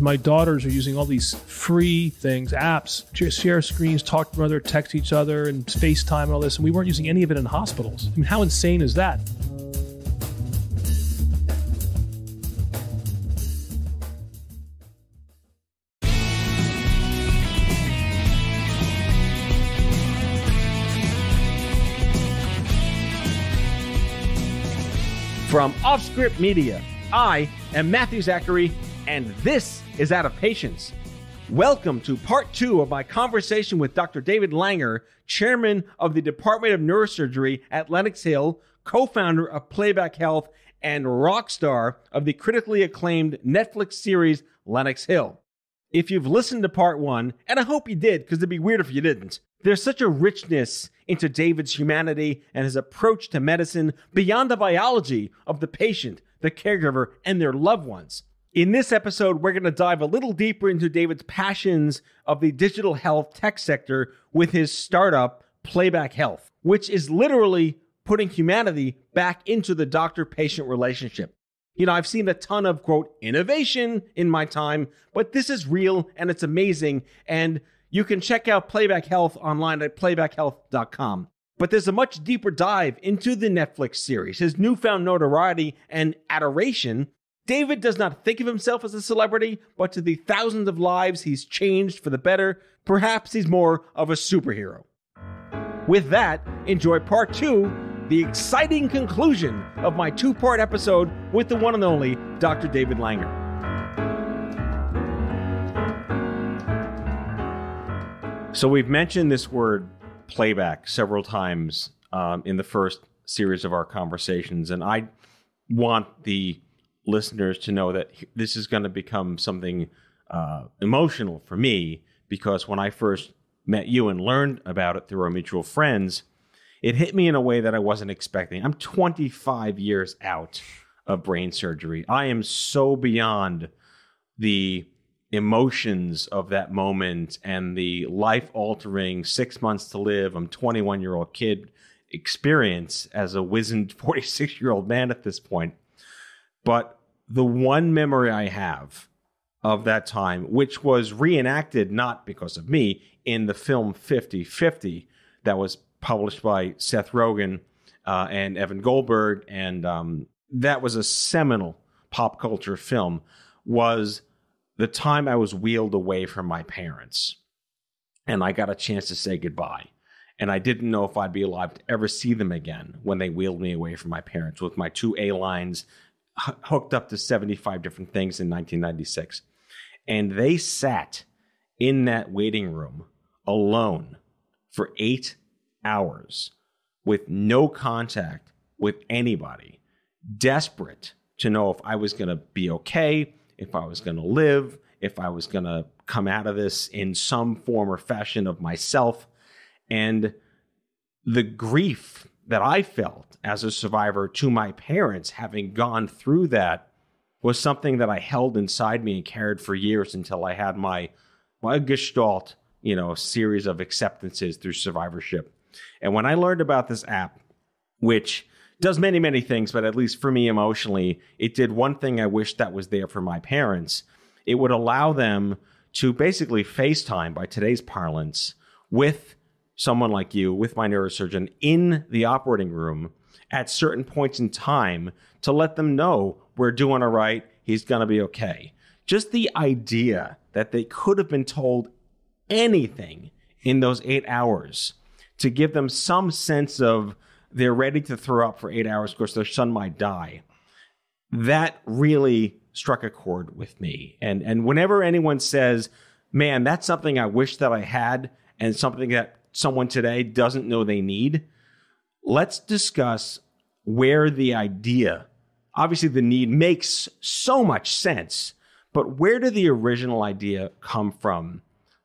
My daughters are using all these free things, apps, share screens, talk to one another, text each other, and FaceTime and all this, and we weren't using any of it in hospitals. I mean, how insane is that? From Offscript Media, I am Matthew Zachary, and this is Out of Patience. Welcome to part 2 of my conversation with Dr. David Langer, chairman of the Department of Neurosurgery at Lenox Hill, co-founder of Playback Health, and rock star of the critically acclaimed Netflix series Lenox Hill. If you've listened to part 1, and I hope you did, because it'd be weird if you didn't, there's such a richness into David's humanity and his approach to medicine beyond the biology of the patient, the caregiver, and their loved ones. In this episode, we're going to dive a little deeper into David's passions of the digital health tech sector with his startup, Playback Health, which is literally putting humanity back into the doctor-patient relationship. You know, I've seen a ton of, quote, innovation in my time, but this is real and it's amazing. And you can check out Playback Health online at playbackhealth.com. But there's a much deeper dive into the Netflix series, his newfound notoriety and adoration. David does not think of himself as a celebrity, but to the thousands of lives he's changed for the better, perhaps he's more of a superhero. With that, enjoy part 2, the exciting conclusion of my 2-part episode with the one and only Dr. David Langer. So we've mentioned this word playback several times in the first series of our conversations, and I want the listeners to know that this is going to become something emotional for me, because when I first met you and learned about it through our mutual friends, it hit me in a way that I wasn't expecting. I'm 25 years out of brain surgery. I am so beyond the emotions of that moment and the life-altering 6 months to live, I'm 21-year-old kid experience as a wizened 46-year-old man at this point. But the one memory I have of that time, which was reenacted not because of me, in the film 50/50 that was published by Seth Rogen and Evan Goldberg, and that was a seminal pop culture film, was the time I was wheeled away from my parents, and I got a chance to say goodbye. And I didn't know if I'd be alive to ever see them again when they wheeled me away from my parents with my 2 A-lines hooked up to 75 different things in 1996. And they sat in that waiting room alone for 8 hours with no contact with anybody, desperate to know if I was going to be okay, if I was going to live, if I was going to come out of this in some form or fashion of myself. And the grief that I felt as a survivor to my parents, having gone through that, was something that I held inside me and carried for years until I had my gestalt, series of acceptances through survivorship. And when I learned about this app, which does many, many things, but at least for me emotionally, it did one thing I wish that was there for my parents. It would allow them to basically FaceTime, by today's parlance, with someone like you, with my neurosurgeon, in the operating room at certain points in time to let them know we're doing all right, he's going to be okay. Just the idea that they could have been told anything in those 8 hours to give them some sense of they're ready to throw up for 8 hours because their son might die. That really struck a chord with me. And whenever anyone says, man, that's something I wish that I had and something that someone today doesn't know they need, let's discuss where the idea, obviously the need makes so much sense, but where did the original idea come from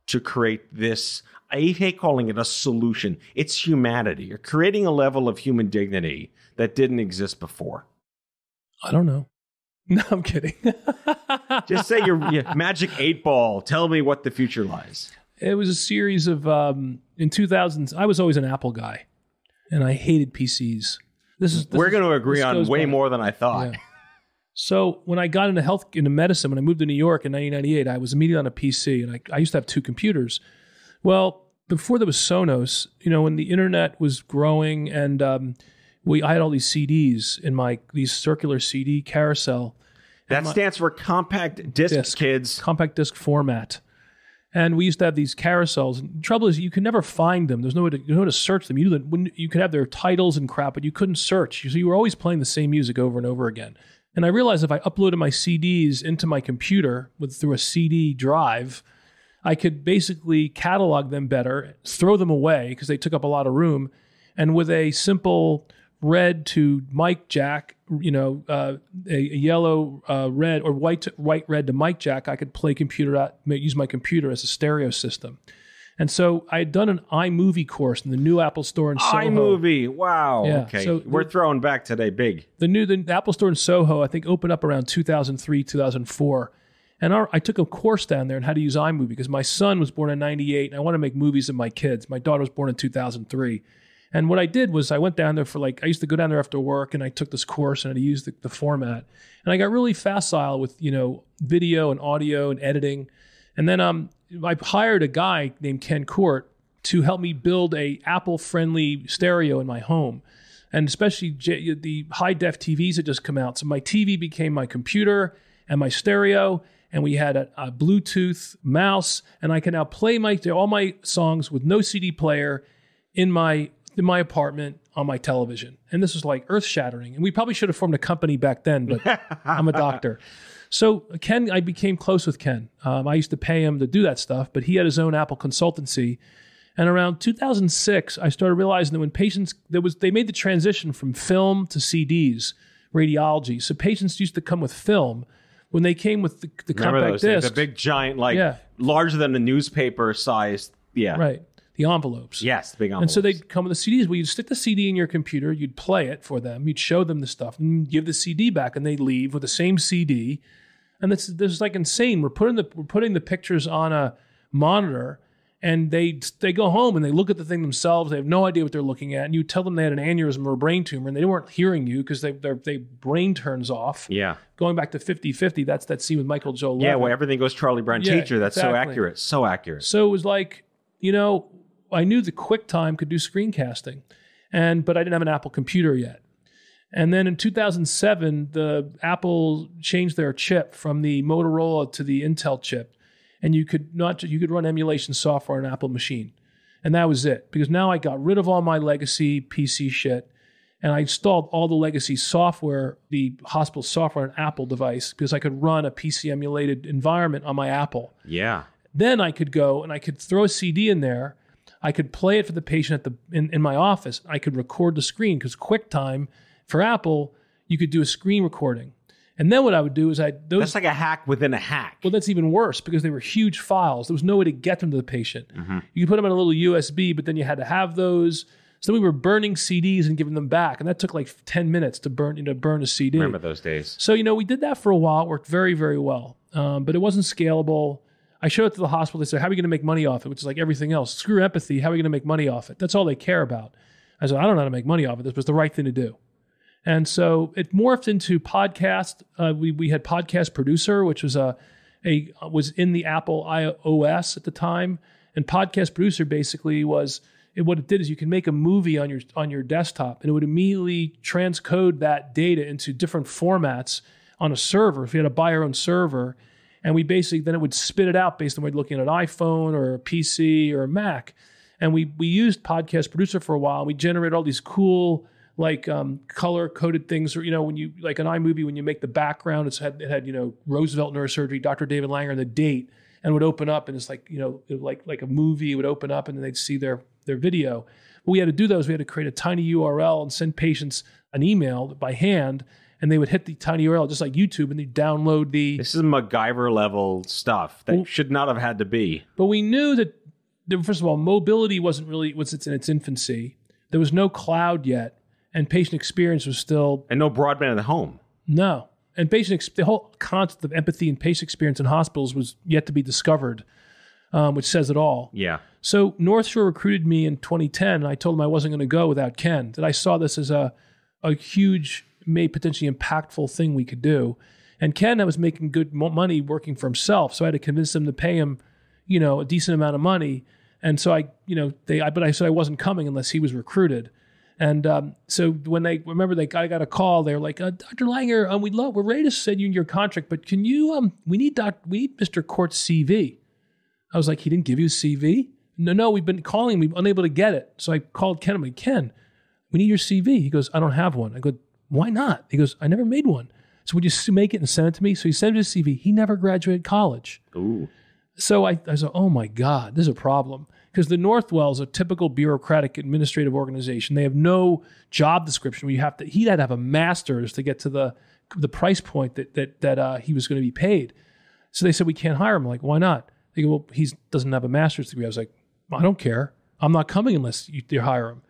to create this? I hate calling it a solution. It's humanity. You're creating a level of human dignity that didn't exist before. I don't know. No, I'm kidding. Just say your magic 8-ball. Tell me what the future lies. It was a series of, in 2000s, I was always an Apple guy, and I hated PCs. We're going to agree on way more than I thought. Yeah. So when I got into medicine, when I moved to New York in 1998, I was immediately on a PC, and I used to have 2 computers. Well, before there was Sonos, when the internet was growing, and I had all these CDs in these circular CD carousel. That stands for compact disc, kids. Compact disc format. And we used to have these carousels. And the trouble is, you could never find them. There's no way to search them. You could have their titles and crap, but you couldn't search. So you were always playing the same music over and over again. And I realized if I uploaded my CDs into my computer through a CD drive, I could basically catalog them better, throw them away because they took up a lot of room. And with a simple red to mic jack, a yellow red or white red to mic jack, I could use my computer as a stereo system. And so I had done an iMovie course in the new Apple Store in Soho. iMovie, wow. Yeah, okay, so we're throwing back today big. The Apple Store in Soho, I think, opened up around 2003, 2004. And I took a course down there on how to use iMovie because my son was born in 98, and I want to make movies of my kids. My daughter was born in 2003. And what I did was I went down there I used to go down there after work, and I took this course and I used the format. And I got really facile with, video and audio and editing. And then I hired a guy named Ken Court to help me build a Apple-friendly stereo in my home. And especially the high-def TVs had just come out. So my TV became my computer and my stereo, and we had a Bluetooth mouse, and I can now play all my songs with no CD player in my apartment on my television. And this was like earth-shattering. And we probably should have formed a company back then, but I'm a doctor. So I became close with Ken. I used to pay him to do that stuff, but he had his own Apple consultancy. And around 2006, I started realizing that when patients, they made the transition from film to CDs, radiology. So patients used to come with film. When they came with the compact discs. The big giant, larger than a newspaper size. Yeah. Right. The envelopes. Yes, the big envelopes. And so they'd come with the CDs. Well, you'd stick the CD in your computer, you'd play it for them, you'd show them the stuff, and give the CD back, and they'd leave with the same CD. And this is like insane. We're putting the pictures on a monitor, and they go home and they look at the thing themselves. They have no idea what they're looking at. And you tell them they had an aneurysm or a brain tumor, and they weren't hearing you because their brain turns off. Yeah. Going back to 50-50, that's that scene with Michael Joe Levitt. Yeah, where everything goes Charlie Brown teacher. That's exactly. So accurate. So it was like, I knew the QuickTime could do screencasting, but I didn't have an Apple computer yet. And then in 2007, the Apple changed their chip from the Motorola to the Intel chip, and you could run emulation software on an Apple machine, and that was it. Because now I got rid of all my legacy PC shit, and I installed all the legacy software, the hospital software, on an Apple device because I could run a PC emulated environment on my Apple. Yeah. Then I could go and I could throw a CD in there. I could play it for the patient in my office. I could record the screen because QuickTime for Apple, you could do a screen recording. And then what I would do is that's like a hack within a hack. Well, that's even worse because they were huge files. There was no way to get them to the patient. Mm-hmm. You could put them in a little USB, but then you had to have those. So we were burning CDs and giving them back, and that took like 10 minutes to burn a CD. Remember those days? So we did that for a while. It worked very, very well, but it wasn't scalable. I showed it to the hospital. They said, "How are we going to make money off it?" Which is like everything else. Screw empathy. How are we going to make money off it? That's all they care about. I said, "I don't know how to make money off it. This was the right thing to do." And so it morphed into podcast. We had Podcast Producer, which was was in the Apple iOS at the time. And Podcast Producer basically was what it did is you can make a movie on your desktop, and it would immediately transcode that data into different formats on a server. If you had to buy your own server, and then it would spit it out based on whether you're looking at an iPhone or a PC or a Mac. And we used Podcast Producer for a while. And we generated all these cool color coded things, or when you like an iMovie, when you make the background, it had Roosevelt Neurosurgery, Dr. David Langer, and the date, and would open up, and it's like like a movie. It would open up, and then they'd see their video. What we had to do though is we had to create a tiny URL and send patients an email by hand, and they would hit the tiny URL just like YouTube, and they'd download the. This is MacGyver level stuff that should not have had to be. But we knew that first of all, mobility was in its infancy. There was no cloud yet. And patient experience was still... And no broadband at the home. No. And the whole concept of empathy and patient experience in hospitals was yet to be discovered, which says it all. Yeah. So North Shore recruited me in 2010, and I told them I wasn't going to go without Ken, that I saw this as a huge potentially impactful thing we could do. And Ken was making good money working for himself, so I had to convince them to pay him, a decent amount of money. And so but I said I wasn't coming unless he was recruited. And so when I got a call, they were like, Dr. Langer, we're ready to send you your contract, but can you, we need Mr. Court's CV. I was like, he didn't give you a CV? No, we've been calling him, we've been unable to get it. So I called Ken, I'm like, Ken, we need your CV. He goes, I don't have one. I go, why not? He goes, I never made one. So would you make it and send it to me? So he sent me his CV. He never graduated college. Ooh. So I said, oh my God, this is a problem. Because the Northwell is a typical bureaucratic administrative organization. They have no job description where he'd had to have a master's to get to the price point that he was going to be paid. So they said, we can't hire him. I'm like, why not? They go, well, he doesn't have a master's degree. I was like, I don't care. I'm not coming unless you hire him.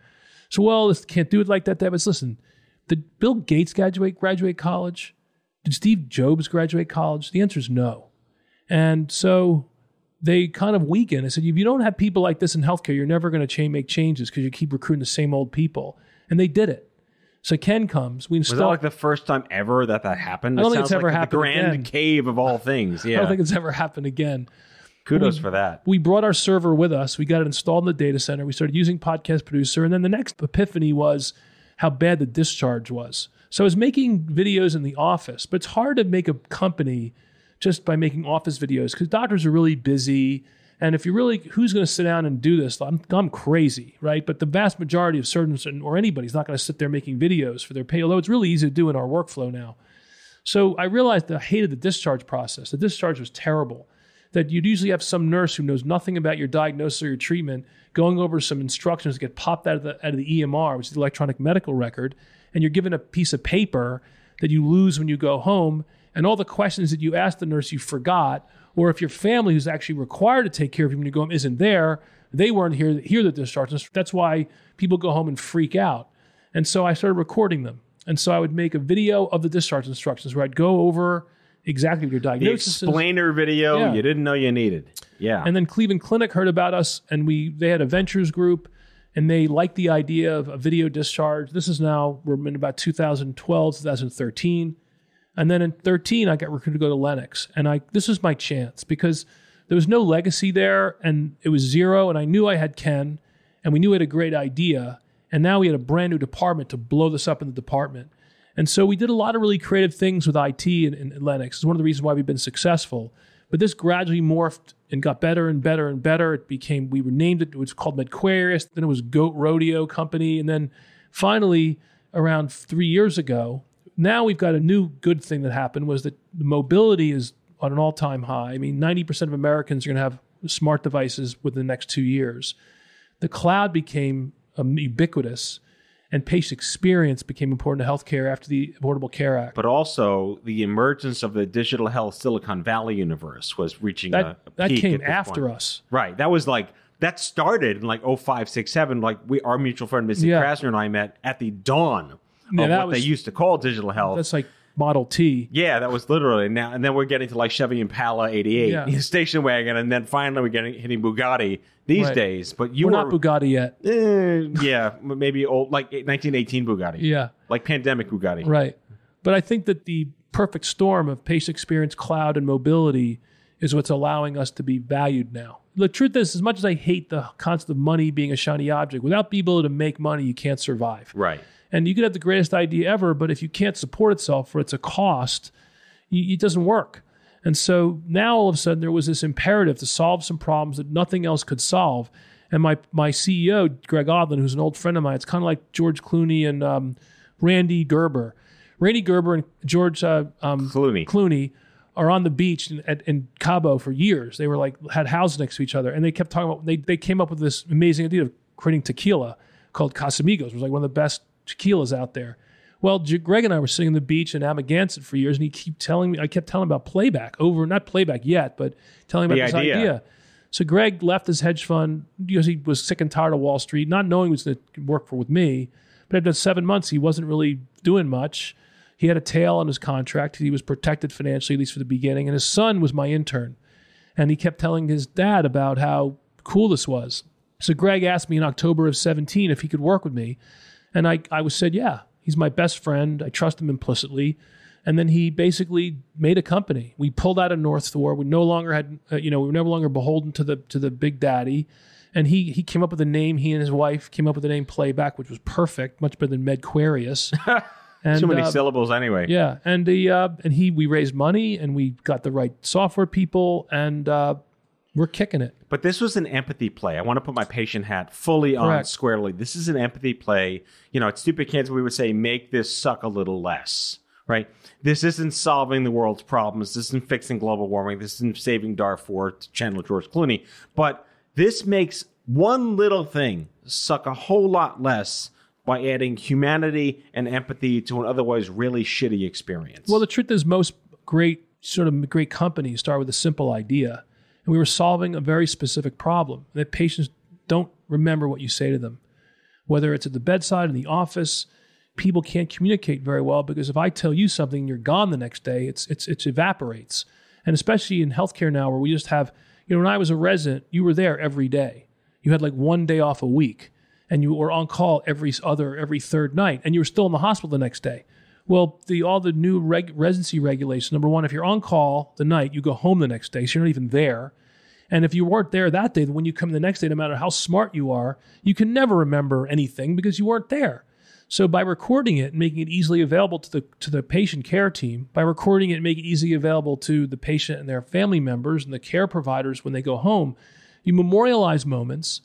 So, well, can't do it like that. Davis, listen, did Bill Gates graduate college? Did Steve Jobs graduate college? The answer is no. And so they kind of weakened. I said, if you don't have people like this in healthcare, you're never going to make changes because you keep recruiting the same old people. And they did it. So Ken comes. Was that like the first time ever that happened? I don't think it's ever happened again. The grand cave of all things. Yeah. I don't think it's ever happened again. Kudos for that. We brought our server with us. We got it installed in the data center. We started using Podcast Producer. And then the next epiphany was how bad the discharge was. So I was making videos in the office, but it's hard to make a company just by making office videos because doctors are really busy. And if who's going to sit down and do this? I'm crazy, right? But the vast majority of surgeons or anybody's not going to sit there making videos for their pay, although it's really easy to do in our workflow now. So I realized that I hated the discharge process. The discharge was terrible. That you'd usually have some nurse who knows nothing about your diagnosis or your treatment going over some instructions that get popped out of the EMR, which is the electronic medical record, and you're given a piece of paper that you lose when you go home, and all the questions that you asked the nurse you forgot, or if your family who's actually required to take care of you when you go home isn't there, they weren't here to hear the discharge. That's why people go home and freak out. And so I started recording them. And so I would make a video of the discharge instructions where I'd go over exactly what your diagnosis the explainer video you didn't know you needed. Yeah. And then Cleveland Clinic heard about us, and they had a ventures group, and they liked the idea of a video discharge. This is now, we're in about 2012, 2013. And then in 2013, I got recruited to go to Lenox. And this was my chance because there was no legacy there, and it was zero, and I knew I had Ken, and we knew we had a great idea. And now we had a brand new department to blow this up in the department. And so we did a lot of really creative things with IT in Lenox. It's one of the reasons why we've been successful. But this gradually morphed and got better and better and better. We renamed it. It was called MedQuarius. Then it was Goat Rodeo Company. And then finally, around 3 years ago, now we've got a new good thing that happened was that the mobility is on an all-time high. I mean, 90% of Americans are going to have smart devices within the next 2 years. The cloud became ubiquitous, and patient experience became important to healthcare after the Affordable Care Act. But also, the emergence of the digital health Silicon Valley universe was reaching a peak. That came after us. Right. That was that started in 05, 6, 7. Our mutual friend, Missy Krasner, and I met at the dawn of what they used to call digital health. That's like Model T. Yeah, that was literally now. And then we're getting to Chevy Impala 88, station wagon, and then finally we're hitting Bugatti these days. But we're not Bugatti yet. Yeah, maybe old 1918 Bugatti. Yeah, like pandemic Bugatti. Right. But I think that the perfect storm of patient experience, cloud, and mobility is what's allowing us to be valued now. The truth is, as much as I hate the concept of money being a shiny object, without being able to make money, you can't survive. Right. And you could have the greatest idea ever, but if you can't support itself or it's a cost, it doesn't work. And so now all of a sudden there was this imperative to solve some problems that nothing else could solve. And my CEO, Greg Odlin, who's an old friend of mine, it's kind of like George Clooney and Randy Gerber. Randy Gerber and George Clooney are on the beach in Cabo for years. They were had houses next to each other. And they kept talking about, they came up with this amazing idea of creating tequila called Casamigos. It was one of the best tequilas out there. Well, Greg and I were sitting on the beach in Amagansett for years, and I kept telling him about Playback not Playback yet, but telling him about this idea. So Greg left his hedge fund because he was sick and tired of Wall Street, not knowing he was going to work with me. But after 7 months, he wasn't really doing much. He had a tail on his contract. He was protected financially, at least for the beginning. And his son was my intern. And he kept telling his dad about how cool this was. So Greg asked me in October of 2017 if he could work with me. And I said, yeah. He's my best friend. I trust him implicitly. And then he basically made a company. We pulled out of North Thor. We no longer had, we were no longer beholden to the big daddy. And he came up with a name. He and his wife came up with the name Playback, which was perfect, much better than Medquarius. Too many syllables anyway. Yeah, and we raised money and we got the right software people and we're kicking it. But this was an empathy play. I want to put my patient hat fully on squarely. This is an empathy play. At Stupid Cancer, we would say, make this suck a little less, right? This isn't solving the world's problems. This isn't fixing global warming. This isn't saving Darfur, to channel George Clooney. But this makes one little thing suck a whole lot less by adding humanity and empathy to an otherwise really shitty experience. Well, the truth is most great companies start with a simple idea. And we were solving a very specific problem that patients don't remember what you say to them. Whether it's at the bedside, in the office, people can't communicate very well because if I tell you something and you're gone the next day, it evaporates. And especially in healthcare now where we just have, when I was a resident, you were there every day. You had like 1 day off a week and you were on call every third night and you were still in the hospital the next day. Well, all the new residency regulations, number one, if you're on call the night, you go home the next day, so you're not even there. And if you weren't there that day, then when you come the next day, no matter how smart you are, you can never remember anything because you weren't there. So by recording it and making it easily available to the patient care team, by recording it and making it easily available to the patient and their family members and the care providers when they go home, you memorialize moments.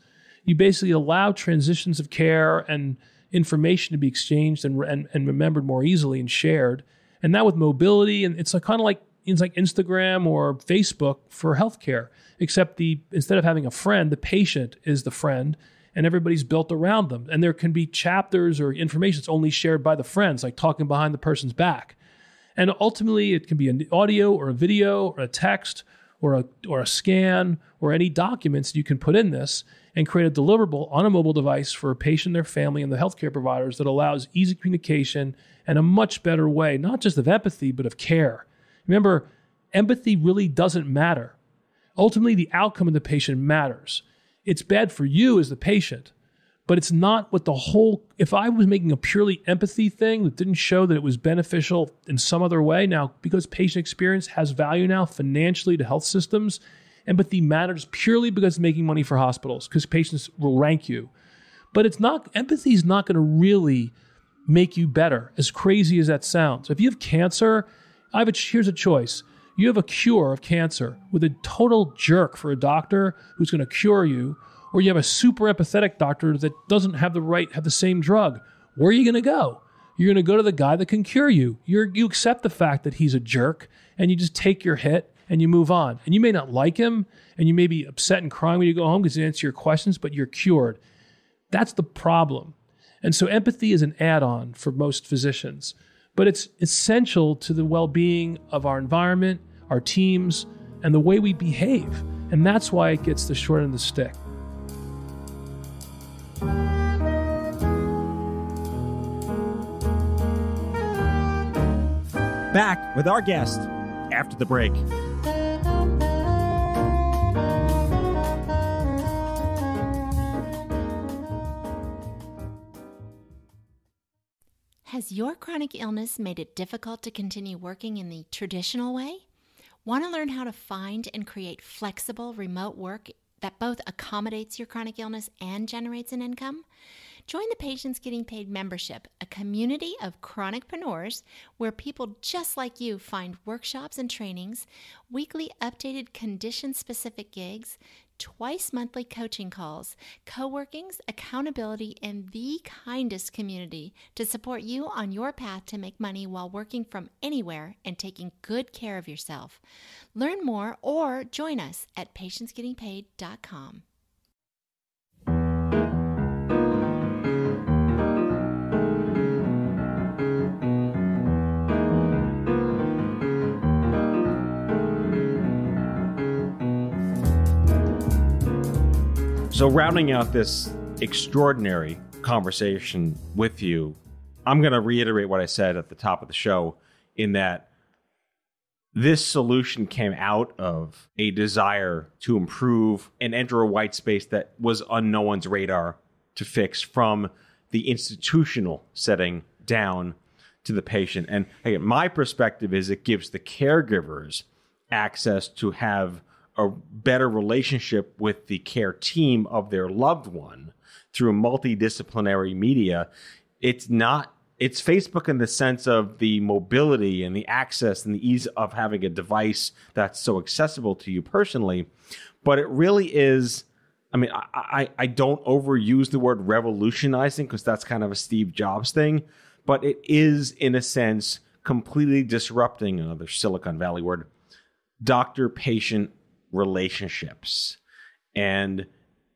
You basically allow transitions of care and information to be exchanged and remembered more easily and shared. And now with mobility, and it's kind of like Instagram or Facebook for healthcare, except instead of having a friend, the patient is the friend and everybody's built around them. And there can be chapters or information that's only shared by the friends, like talking behind the person's back. And ultimately, it can be an audio or a video or a text or a scan or any documents you can put in this and create a deliverable on a mobile device for a patient, their family, and the healthcare providers that allows easy communication and a much better way, not just of empathy, but of care. Remember, empathy really doesn't matter. Ultimately, the outcome of the patient matters. It's bad for you as the patient, but it's not what if I was making a purely empathy thing that didn't show that it was beneficial in some other way, now, because patient experience has value now financially to health systems, empathy matters purely because it's making money for hospitals, because patients will rank you. But empathy is not going to really make you better, as crazy as that sounds. If you have cancer, here's a choice. You have a cure of cancer with a total jerk for a doctor who's going to cure you, or you have a super empathetic doctor that doesn't have the same drug. Where are you going to go? You're going to go to the guy that can cure you. You accept the fact that he's a jerk, and you just take your hit and you move on. And you may not like him, and you may be upset and crying when you go home because he answers your questions, but you're cured. That's the problem. And so empathy is an add-on for most physicians. But it's essential to the well-being of our environment, our teams, and the way we behave. And that's why it gets the short end of the stick. Back with our guest after the break. Has your chronic illness made it difficult to continue working in the traditional way? Want to learn how to find and create flexible remote work that both accommodates your chronic illness and generates an income? Join the Patients Getting Paid membership, a community of chronicpreneurs where people just like you find workshops and trainings, weekly updated condition-specific gigs, twice monthly coaching calls, co-workings, accountability, and the kindest community to support you on your path to make money while working from anywhere and taking good care of yourself. Learn more or join us at patientsgettingpaid.com. So rounding out this extraordinary conversation with you, I'm going to reiterate what I said at the top of the show in that this solution came out of a desire to improve and enter a white space that was on no one's radar to fix from the institutional setting down to the patient. And again, my perspective is it gives the caregivers access to have a better relationship with the care team of their loved one through multidisciplinary media. It's Facebook in the sense of the mobility and the access and the ease of having a device that's so accessible to you personally. But it really is, I mean, I don't overuse the word revolutionizing because that's kind of a Steve Jobs thing, but it is, in a sense, completely disrupting, another Silicon Valley word, doctor-patient relationships. And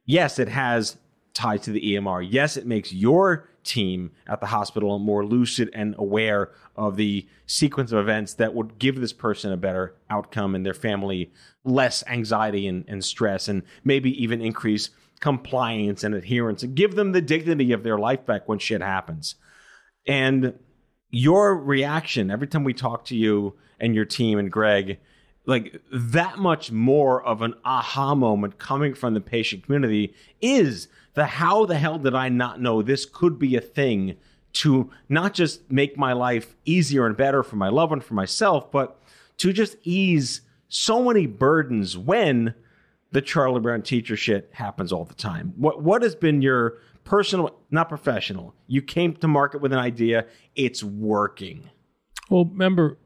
yes, it has ties to the EMR. Yes, it makes your team at the hospital more lucid and aware of the sequence of events that would give this person a better outcome and their family less anxiety and stress, and maybe even increase compliance and adherence and give them the dignity of their life back when shit happens. And your reaction every time we talk to you and your team and Greg, like that much more of an aha moment coming from the patient community is the how the hell did I not know this could be a thing to not just make my life easier and better for my loved one, for myself, but to just ease so many burdens when the Charlie Brown teacher shit happens all the time. What has been your personal, not professional, you came to market with an idea, it's working. Well,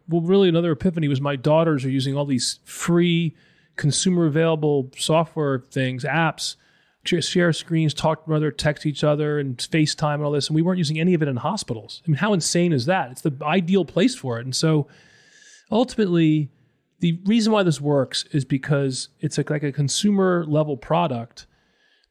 really another epiphany was my daughters are using all these free consumer available software things, apps, share screens, talk to one another, text each other, and FaceTime and all this. And we weren't using any of it in hospitals. I mean, how insane is that? It's the ideal place for it. And so ultimately, the reason why this works is because it's like a consumer level product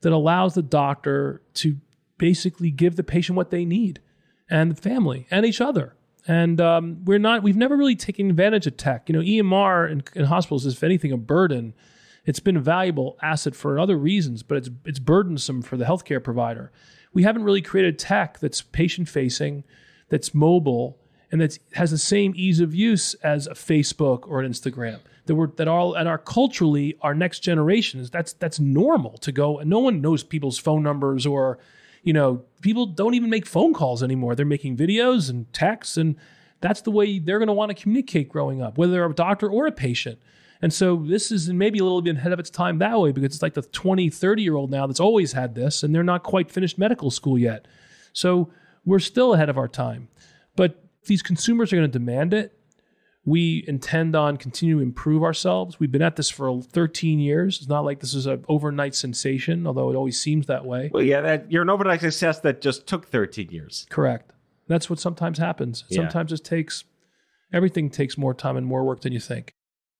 that allows the doctor to basically give the patient what they need and the family and each other. And we've never really taken advantage of tech. You know, EMR in hospitals is, if anything, a burden. It's been a valuable asset for other reasons, but it's burdensome for the healthcare provider. We haven't really created tech that's patient-facing, that's mobile, and that has the same ease of use as a Facebook or an Instagram. That are culturally our next generation is that's normal to go. And no one knows people's phone numbers, or people don't even make phone calls anymore. They're making videos and texts, and that's the way they're going to want to communicate growing up, whether they're a doctor or a patient. And so this is maybe a little bit ahead of its time that way, because it's like the 20, 30-year-old now that's always had this, and they're not quite finished medical school yet. So we're still ahead of our time. But these consumers are going to demand it. We intend on continuing to improve ourselves. We've been at this for 13 years. It's not like this is an overnight sensation, although it always seems that way. Well, yeah, you're an overnight success that just took 13 years. Correct. That's what sometimes happens. Yeah. Sometimes everything takes more time and more work than you think.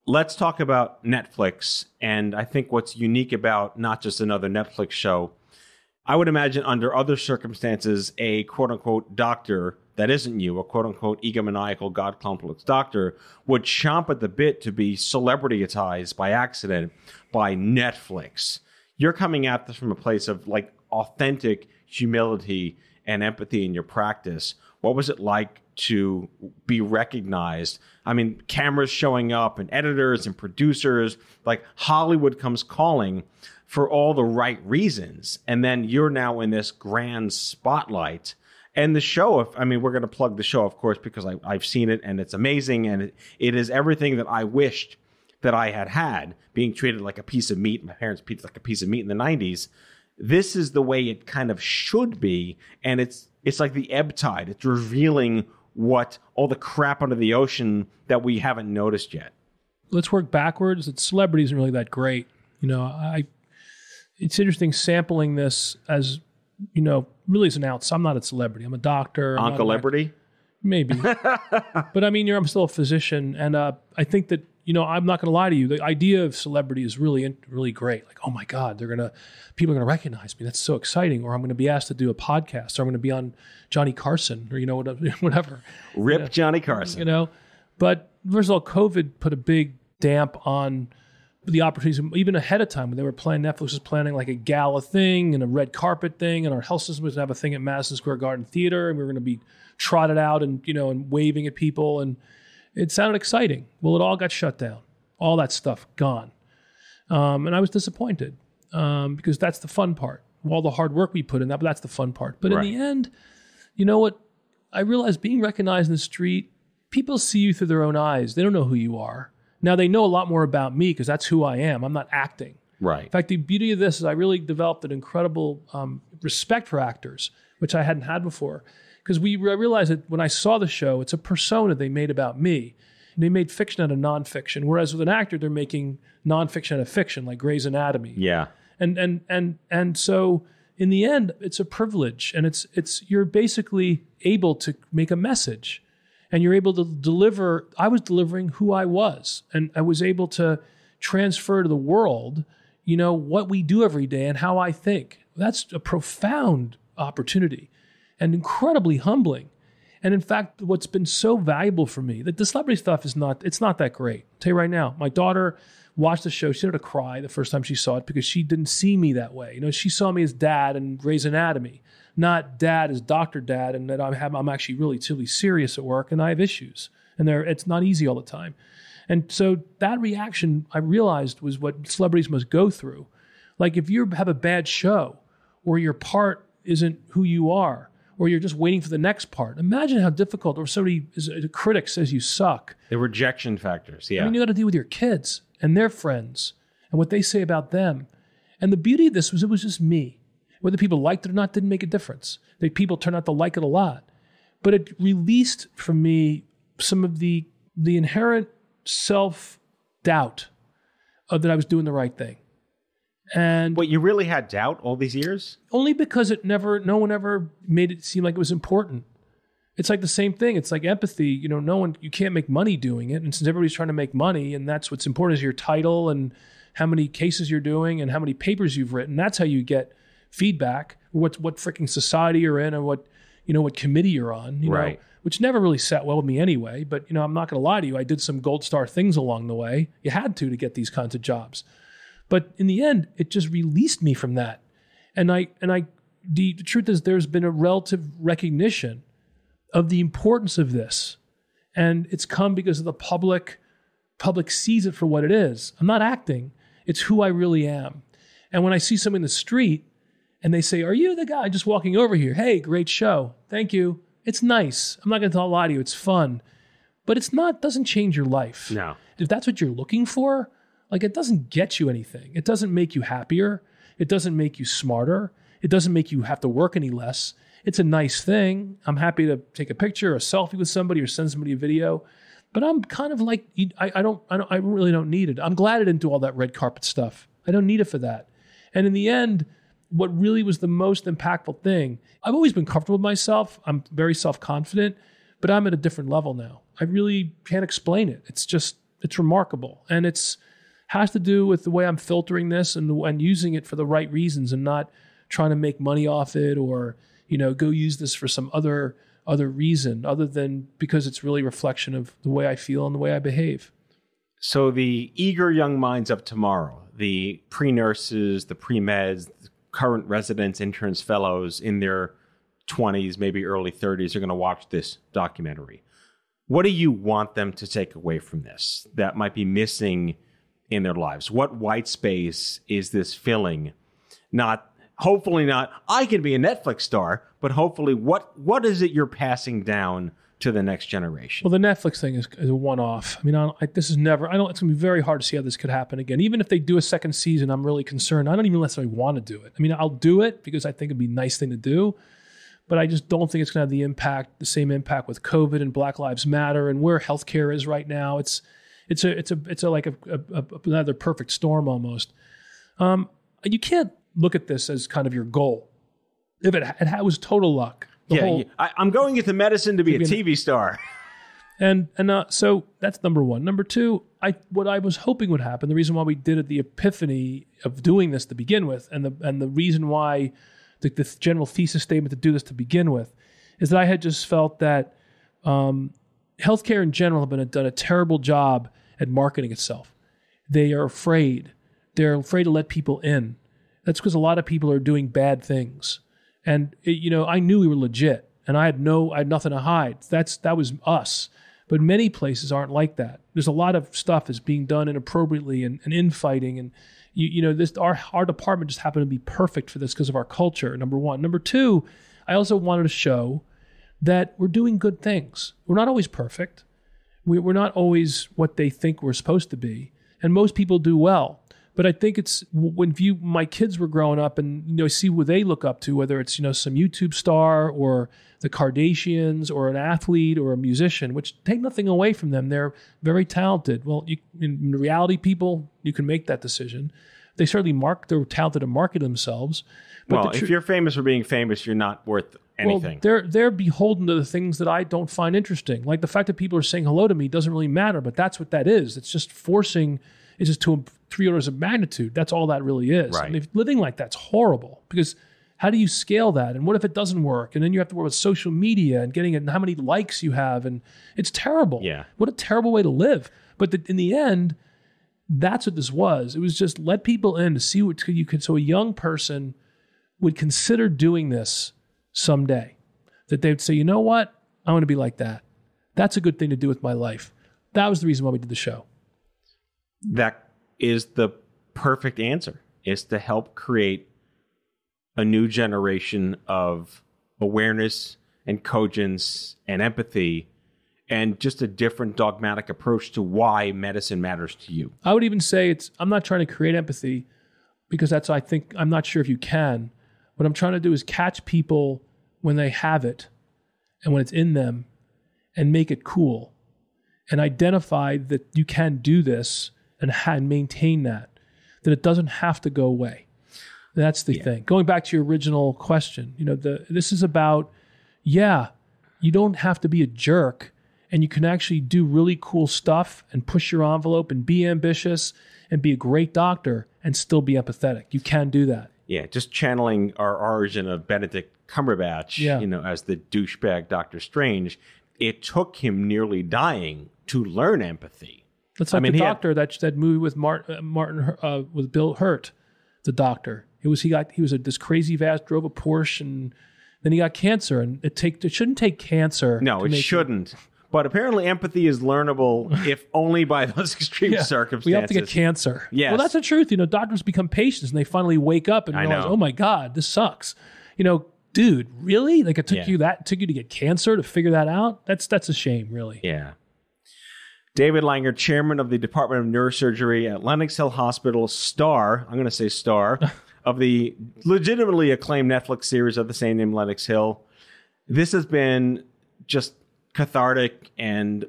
Let's talk about Netflix. And I think what's unique about not just another Netflix show, I would imagine under other circumstances, a quote-unquote doctor that isn't you, a quote-unquote egomaniacal, God-complex doctor, would chomp at the bit to be celebrityized by accident by Netflix. You're coming at this from a place of like authentic humility and empathy in your practice. What was it like to be recognized? I mean, cameras showing up and editors and producers, like Hollywood comes calling for all the right reasons. And then you're now in this grand spotlight. And the show, we're going to plug the show, of course, because I've seen it and it's amazing. And it is everything that I wished that I had, being treated like a piece of meat. My parents treated like a piece of meat in the 90s. This is the way it kind of should be. And it's like the ebb tide. It's revealing what all the crap under the ocean that we haven't noticed yet. Let's work backwards. Celebrity isn't really that great. It's interesting sampling this as, really as an outsider. I'm not a celebrity. I'm a doctor. Uncle-lebrity? Maybe. But I'm still a physician. And I think that, I'm not going to lie to you. The idea of celebrity is really, really great. Like, oh my God, people are going to recognize me. That's so exciting. Or I'm going to be asked to do a podcast, or I'm going to be on Johnny Carson, or, whatever. Rip Johnny Carson. But first of all, COVID put a big damp on the opportunities, even ahead of time when they were planning. Netflix was planning like a gala thing and a red carpet thing, and our health system was going to have a thing at Madison Square Garden Theater, and we were going to be trotted out and and waving at people, and it sounded exciting. Well, it all got shut down. All that stuff gone, and I was disappointed because that's the fun part. All the hard work we put in that, but that's the fun part. But in the end, you know what? I realized being recognized in the street, people see you through their own eyes. They don't know who you are. Now, they know a lot more about me because that's who I am. I'm not acting. Right. In fact, the beauty of this is I really developed an incredible respect for actors, which I hadn't had before. Because I realized that when I saw the show, it's a persona they made about me. They made fiction out of nonfiction, whereas with an actor, they're making nonfiction out of fiction, like Grey's Anatomy. Yeah. And so in the end, it's a privilege, and it's you're basically able to make a message, and you're able to deliver. I was delivering who I was, and I was able to transfer to the world, what we do every day and how I think. That's a profound opportunity and incredibly humbling. And in fact, what's been so valuable for me, that the celebrity stuff it's not that great. I'll tell you right now, my daughter watched the show. She started to cry the first time she saw it because she didn't see me that way. She saw me as dad in Grey's Anatomy, not dad as Dr. Dad, and that I'm actually really serious at work and I have issues. And it's not easy all the time. And so that reaction, I realized, was what celebrities must go through. Like if you have a bad show or your part isn't who you are, or you're just waiting for the next part. Imagine how difficult, or a critic says you suck. The rejection factors, yeah. I mean, you got to deal with your kids and their friends and what they say about them. And the beauty of this was it was just me. Whether people liked it or not didn't make a difference. People turned out to like it a lot. But it released from me some of the inherent self-doubt that I was doing the right thing. And But you really had doubt all these years? Only because no one ever made it seem like it was important. It's like the same thing. It's like empathy. You can't make money doing it. And since everybody's trying to make money, and that's what's important is your title and how many cases you're doing and how many papers you've written. That's how you get feedback, what freaking society you're in and what committee you're on, right. Which never really sat well with me anyway. But, I'm not going to lie to you. I did some gold star things along the way. You had to get these kinds of jobs. But in the end, it just released me from that. And the truth is there's been a relative recognition of the importance of this. And it's come because of the public sees it for what it is. I'm not acting. It's who I really am. And when I see someone in the street and they say, "Are you the guy just walking over here? Hey, great show. Thank you." It's nice. I'm not going to lie to you. It's fun. But doesn't change your life. No. If that's what you're looking for, it doesn't get you anything. It doesn't make you happier. It doesn't make you smarter. It doesn't make you have to work any less. It's a nice thing. I'm happy to take a picture or a selfie with somebody or send somebody a video. But I'm kind of like, I really don't need it. I'm glad I didn't do all that red carpet stuff. I don't need it for that. And in the end, what really was the most impactful thing, I've always been comfortable with myself. I'm very self-confident, but I'm at a different level now. I really can't explain it. It's remarkable. And has to do with the way I'm filtering this and using it for the right reasons and not trying to make money off it or, go use this for some other reason other than because it's really a reflection of the way I feel and the way I behave. So the eager young minds of tomorrow, the pre-nurses, the pre-meds, the current residents, interns, fellows in their 20s, maybe early 30s are going to watch this documentary. What do you want them to take away from this that might be missing in their lives? What white space is this filling? Hopefully not, I can be a Netflix star, but hopefully what is it you're passing down to the next generation? Well, the Netflix thing is a one-off. I mean, it's going to be very hard to see how this could happen again. Even if they do a second season, I'm really concerned. I don't even necessarily want to do it. I mean, I'll do it because I think it'd be a nice thing to do, but I just don't think it's going to have the same impact with COVID and Black Lives Matter and where healthcare is right now. It's like another perfect storm almost. You can't look at this as kind of your goal. If it was total luck. I'm going into medicine to be a TV star. And so that's number one. Number two, what I was hoping would happen, the reason why we did it, the epiphany of doing this to begin with, and the reason why the general thesis statement to do this to begin with, is that I had just felt that healthcare in general have done a terrible job at marketing itself. They are afraid. They're afraid to let people in. That's because a lot of people are doing bad things. And I knew we were legit, and I had nothing to hide. That was us. But many places aren't like that. There's a lot of stuff that's being done inappropriately and infighting, and our department just happened to be perfect for this because of our culture. Number one. Number two, I also wanted to show that we're doing good things. We're not always perfect. We're not always what they think we're supposed to be. And most people do well. But I think it's when my kids were growing up and, see what they look up to, whether it's, some YouTube star or the Kardashians or an athlete or a musician, which take nothing away from them. They're very talented. Well, in reality, people, you can make that decision. They certainly they're talented to market themselves. But if you're famous for being famous, you're not worth anything. Well, they're beholden to the things that I don't find interesting. Like the fact that people are saying hello to me doesn't really matter, but that's what that is. It's just it's just to 3 orders of magnitude. That's all that really is. Right. And if living like that's horrible, because how do you scale that? And what if it doesn't work? And then you have to work with social media and getting it and how many likes you have. And it's terrible. Yeah. What a terrible way to live. But in the end, that's what this was. It was just let people in to see what you could, so a young person would consider doing this someday. That they would say, you know what? I want to be like that. That's a good thing to do with my life. That was the reason why we did the show. That is the perfect answer, is to help create a new generation of awareness and cogence and empathy and just a different dogmatic approach to why medicine matters to you. I would even say I'm not trying to create empathy because I'm not sure if you can. What I'm trying to do is catch people when they have it and when it's in them and make it cool and identify that you can do this and maintain that it doesn't have to go away. That's the thing. Going back to your original question, this is about, you don't have to be a jerk and you can actually do really cool stuff and push your envelope and be ambitious and be a great doctor and still be empathetic. You can do that. Yeah, just channeling our origin of Benedict Cumberbatch, as the douchebag Doctor Strange, it took him nearly dying to learn empathy. That's like the doctor, that movie with with Bill Hurt, the doctor. He was this crazy vast, drove a Porsche, and then he got cancer. And it shouldn't take cancer. No, it shouldn't. But apparently empathy is learnable, if only by those extreme circumstances. We have to get cancer. Yes. Well, that's the truth. Doctors become patients and they finally wake up and realize, oh my God, this sucks. Dude, really? Like it took you to get cancer to figure that out? That's a shame, really. Yeah. David Langer, chairman of the Department of Neurosurgery at Lenox Hill Hospital, star of the legitimately acclaimed Netflix series of the same name, Lenox Hill. This has been just cathartic and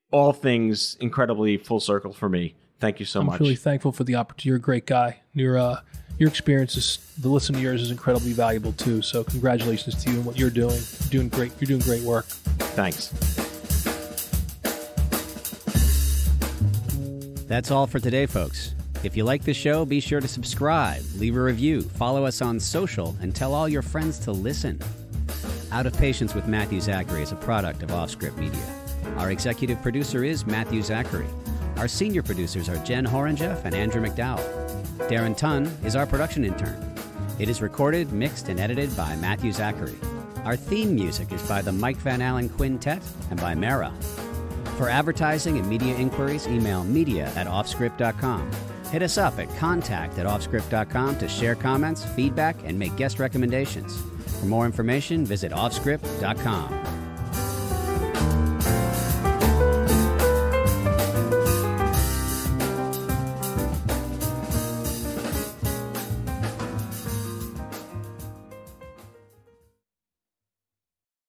all things incredibly full circle for me. Thank you so much. I'm really thankful for the opportunity. You're a great guy. Your experience the listen to yours is incredibly valuable too. So congratulations to you and what you're doing. You're doing great. You're doing great work. Thanks. That's all for today, folks. If you like the show, be sure to subscribe, leave a review, follow us on social, and tell all your friends to listen. Out of Patience with Matthew Zachary is a product of Offscript Media. Our executive producer is Matthew Zachary. Our senior producers are Jen Horangeff and Andrew McDowell. Darren Tunn is our production intern. It is recorded, mixed, and edited by Matthew Zachary. Our theme music is by the Mike Van Allen Quintet and by Mara. For advertising and media inquiries, email media@offscript.com. Hit us up at contact@offscript.com to share comments, feedback, and make guest recommendations. For more information, visit offscript.com.